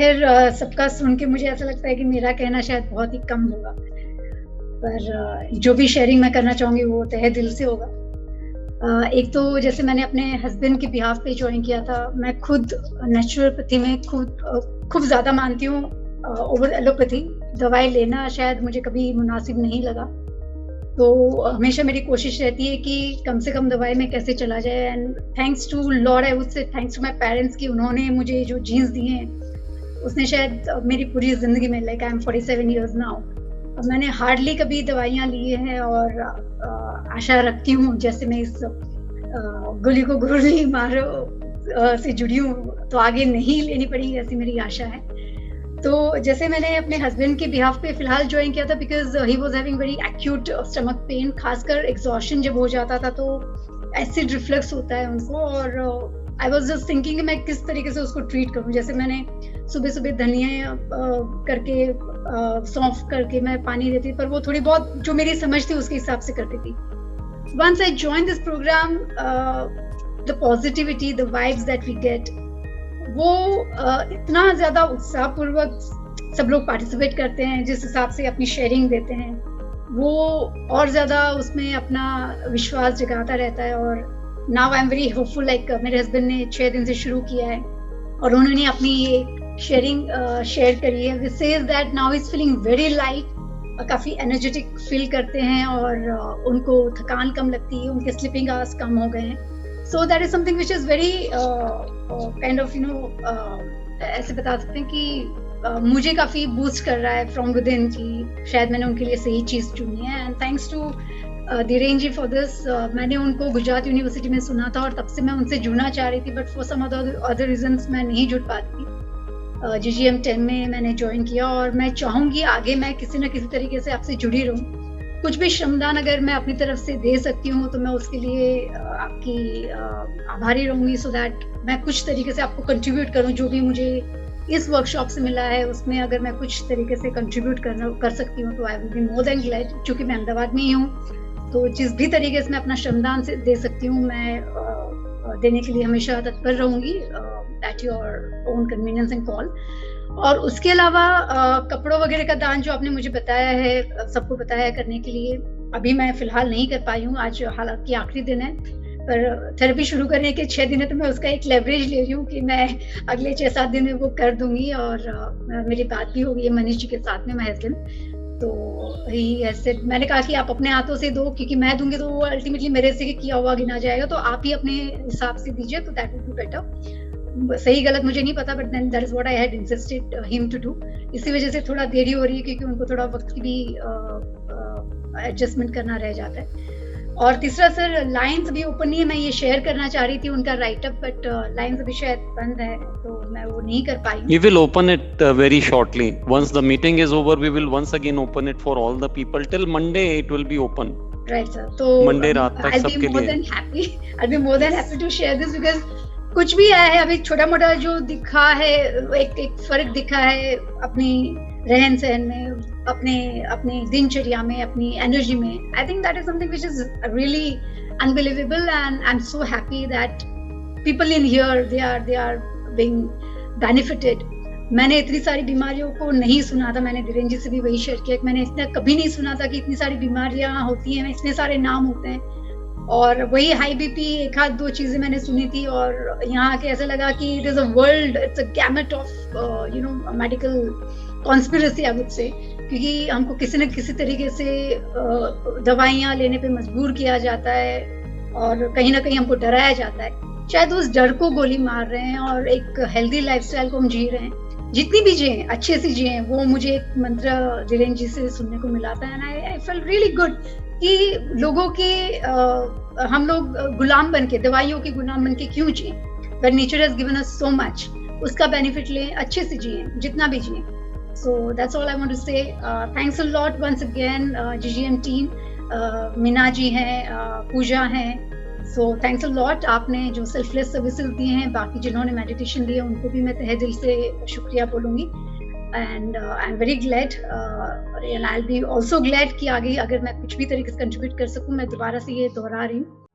खैर सबका सुन के मुझे ऐसा लगता है कि मेरा कहना शायद बहुत ही कम होगा, पर जो भी शेयरिंग मैं करना चाहूँगी वो तहे दिल से होगा। एक तो जैसे मैंने अपने हस्बैंड के बिहाफ़ पे जॉइन किया था, मैं खुद नेचुरोपैथी में खूब ज़्यादा मानती हूँ ओवर एलोपैथी। दवाई लेना शायद मुझे कभी मुनासिब नहीं लगा। तो हमेशा मेरी कोशिश रहती है कि कम से कम दवाई में कैसे चला जाए and thanks to lord I would say thanks to my parents कि उन्होंने मुझे जो जीन्स दिए हैं, उसने शायद मेरी पूरी ज़िंदगी में like I am 47 years now, मैंने हार्डली कभी दवाइयाँ ली हैं और आशा रखती हूँ जैसे मैं इस गोली को गोली मारो से जुड़ी हूँ, तो आगे नहीं लेनी पड़ेगी ऐसी मेरी आशा है। तो जैसे मैंने अपने हस्बैंड के बिहाफ पे फिलहाल जॉइन किया था because he was having very acute stomach pain, खासकर एग्ज़ॉशन जब हो जाता था तो एसिड रिफ्लक्स होता है उनको और आई वाज़ जस्ट थिंकिंग कि मैं किस तरीके से उसको ट्रीट करूँ। जैसे मैंने सुबह-सुबह धनिया करके सौंफ करके मैं पानी देती, पर वो थोड़ी बहुत जो मेरी समझ थी उसके हिसाब से करती थी। Once I joined this program, the positivity, the vibes that we get, वो इतना ज़्यादा उत्साहपूर्वक सब लोग पार्टिसिपेट करते हैं, जिस हिसाब से अपनी शेयरिंग देते हैं, वो और ज़्यादा उसमें अपना विश्वास जगाता रहता है। और now I am very hopeful, like मेरे हस्बैंड ने 6 दिन से शुरू किया है और उन्होंने अपनी ये शेयरिंग शेयर करी है। Which says that now is feeling very light, काफ़ी एनर्जेटिक फील करते हैं और उनको थकान कम लगती है, उनके स्लीपिंग आवर्स कम हो गए हैं। So that is something which is very kind of ऐसे बता सकते हैं कि मुझे काफ़ी बूस्ट कर रहा है फ्रॉम विद इन कि शायद मैंने उनके लिए सही चीज़ चुनी है। And thanks to Dhiren ji for this. मैंने उनको गुजरात यूनिवर्सिटी में सुना था और तब से मैं उनसे जुड़ना चाह रही थी, but for some other reasons मैं नहीं जुड़ पाती। GGM 10 में मैंने ज्वाइन किया और मैं चाहूँगी आगे मैं किसी न किसी तरीके से आपसे जुड़ी रहूँ। कुछ भी श्रमदान अगर मैं अपनी तरफ से दे सकती हूँ तो मैं उसके लिए आपकी आभारी रहूँगी, सो दैट मैं कुछ तरीके से आपको कंट्रीब्यूट करूँ। जो भी मुझे इस वर्कशॉप से मिला है उसमें अगर मैं कुछ तरीके से कंट्रीब्यूट कर सकती हूँ तो I will be more than glad. चूँकि मैं अहमदाबाद में ही हूँ, तो जिस भी तरीके से मैं अपना श्रमदान से दे सकती हूँ मैं देने के लिए हमेशा तत्पर रहूँगी at your own convenience and call. और उसके अलावा कपड़ों वगैरह का दान जो आपने मुझे बताया है, सबको बताया है करने के लिए, अभी मैं फ़िलहाल नहीं कर पाई हूँ। आज हालाँकि आखिरी दिन है, पर थेरेपी शुरू करने के 6 दिन है तो मैं उसका एक लेवरेज ले रही हूँ कि मैं अगले 6-7 दिन में वो कर दूँगी। और मेरी बात भी हो गई है मनीष जी के साथ में, माय हस्बैंड। तो ही ऐसे मैंने कहा कि आप अपने हाथों से दो, क्योंकि मैं दूँगी तो वो अल्टीमेटली मेरे से किया हुआ गिना जाएगा, तो आप ही अपने हिसाब से दीजिए तो दैट वुड बी बेटर। सही गलत मुझे नहीं पता, but then that is what I had insisted him to do. इसी वजह से थोड़ा देरी हो रही है क्योंकि उनको थोड़ा वक़्त की भी एडजस्टमेंट करना रह जाता है। और तीसरा सर, लाइन्स अभी ओपन नहीं है। मैं ये शेयर करना चाह रही थी उनका राइटअप, बट लाइन्स अभी शायद बंद है तो मैं वो नहीं कर पाई। We will open it very shortly. Once the meeting is over, we will once again open it for all the people. Till Monday, it will be open. Right sir. तो Monday रात तक सबके लिए। I'll be more than happy to share this because कुछ भी आया है अभी छोटा मोटा जो दिखा है, एक फर्क दिखा है अपनी रहन सहन में, अपने दिनचर्या में, अपनी एनर्जी में। I think that is something which is really unbelievable and I am so happy that people in here they are being benefited. मैंने इतनी सारी बीमारियों को नहीं सुना था, मैंने धीरेन जी से भी वही शेयर किया कि मैंने इतना कभी नहीं सुना था कि इतनी सारी बीमारियां होती हैं, इतने सारे नाम होते हैं। और वही हाई बीपी, एक आध दो चीजें मैंने सुनी थी और यहाँ आके ऐसा लगा कि it is a world, it's a gamete of medical conspiracy I would से, क्योंकि हमको किसी न किसी तरीके से दवाइयाँ लेने पे मजबूर किया जाता है और कहीं ना कहीं हमको डराया जाता है। शायद उस डर को गोली मार रहे हैं और एक हेल्दी लाइफस्टाइल को हम जी रहे हैं। जितनी भी जिए अच्छे से जिए, वो मुझे एक मंत्र धीरेन जी से सुनने को मिला था and I felt really good कि लोगों के हम लोग गुलाम बन के, दवाइयों के गुलाम बन के क्यों जिए, but nature has given us so much, उसका बेनिफिट लें, अच्छे से जिए, जितना भी जिए। So that's all I want to say. Thanks a lot once again GGM team, Meena ji हैं, पूजा हैं। सो थैंक्स अ लॉट, आपने जो सेल्फलेस सर्विसेज दिए हैं, बाकी जिन्होंने मेडिटेशन दिए उनको भी मैं तहे दिल से शुक्रिया बोलूँगी। And I am very glad and I will be also glad कि आगे अगर मैं कुछ भी तरीके से कंट्रीब्यूट कर सकूँ। मैं दोबारा से ये दोहरा रही हूँ